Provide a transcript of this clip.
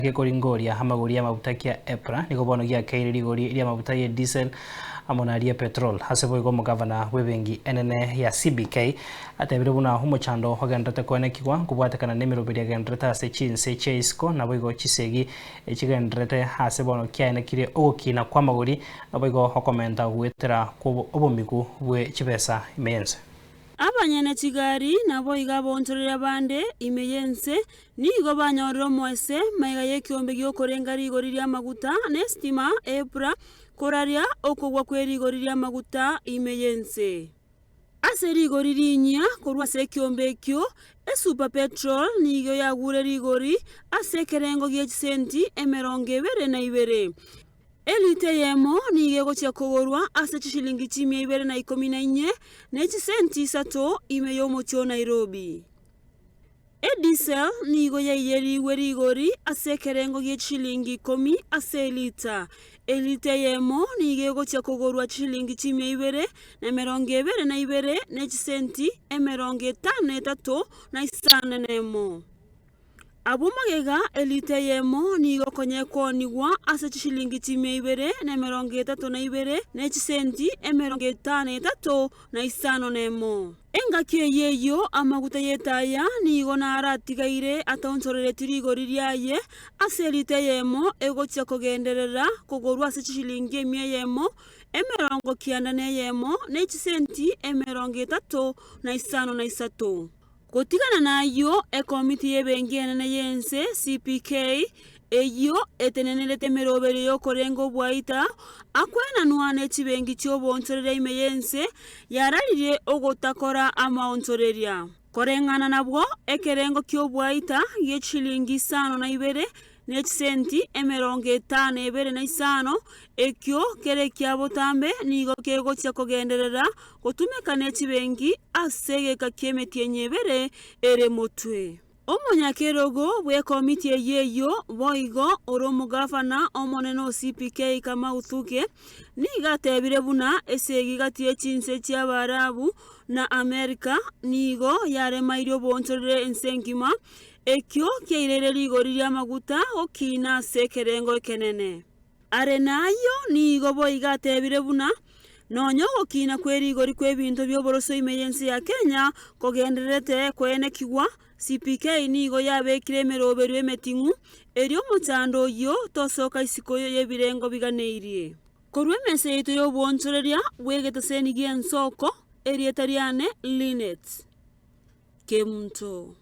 Gekuringoria amaguria maguta kia EPRA niko bono gia kairiri gori iria maguta ya diesel amonaria petrol hasebo igo mugavana webengi enene ya CBK atebire buna humuchando hogendete kwenekigwa kubwatekana nemiroberia gendreta ase chinse cheisko nabo igo chisegi echigendrete hasebo no kianekire ogokina kwa maguri nabo igo hokomenta gwetera ko obomigu bwe chibesa imense. Abanyene chigari nabo iga bontorera bande imeyense nigo banyorero mwese maiga yekiombe gyokorenga rigori rya maguta nestima EPRA koraria okogwa kwerigori rya maguta imeyense ase rigori rinya korwa se kiombe kyo esuper petrol nigo yagure rigori ase kerengo gye senti 22 Elite yemo nige gocha kogorwa ase chishilingi 214 nechi senti 3 imeyomo cho Nairobi. Diesel nigo yeyeri werigori ase kerengo gye chishilingi 10 ase lita. Elite yemo nige gocha kogorwa chishilingi 222 nechi senti 53 na isane nemo. Abumagega elite yemo nigo konyekonigwa ase chishilingi 232 nechi senti 53 na isano nemo. Engaki yeyo amaguta yetaya nigo naratigaire atonsorere tirigori ryaye ase elite yemo egocha kogenderera kogorwa ase chishilingi 100 yemo 90 yemo nechi senti 33 na isano na isato. Kotigana nayo ekomiti yebengi enene yense CPK eyo etenenelete merobere yo korengo bwaita akwena nuane chibengi chobonsorera imeyense yararire ogotakora amaonsoreria korengana nabwo ekerengo kyo bwaita yechilingi 52 nechi senti 55 ekyo kere kya botambe nigo kego kya kogenderera gotumeka nechibengi asege kakiemetie nyebere ere motwe. Omonyakerogo bwe komiti yeyo boigo oromo gavana omoneno CPK kama uthuke nigatebire buna esegi gatie chinse chia Barabu na Amerika nigo yaremairio bonsorere ensengima ekyo kyeirere rigori rya maguta okina sekerengo ekenene. Arenayo nigo boigatebire buna nonyo okina kwerigori kwebinto byoboroso imeyense ya Kenya kogenderete kwenekigwa CPK nigo yabekire merobero emetingu erio muchando yo tosoka isiko yo yebirengo biganeirie korwe meseito yo bonsoreria bwegetaseni gensoko erietariane Linet Kemto.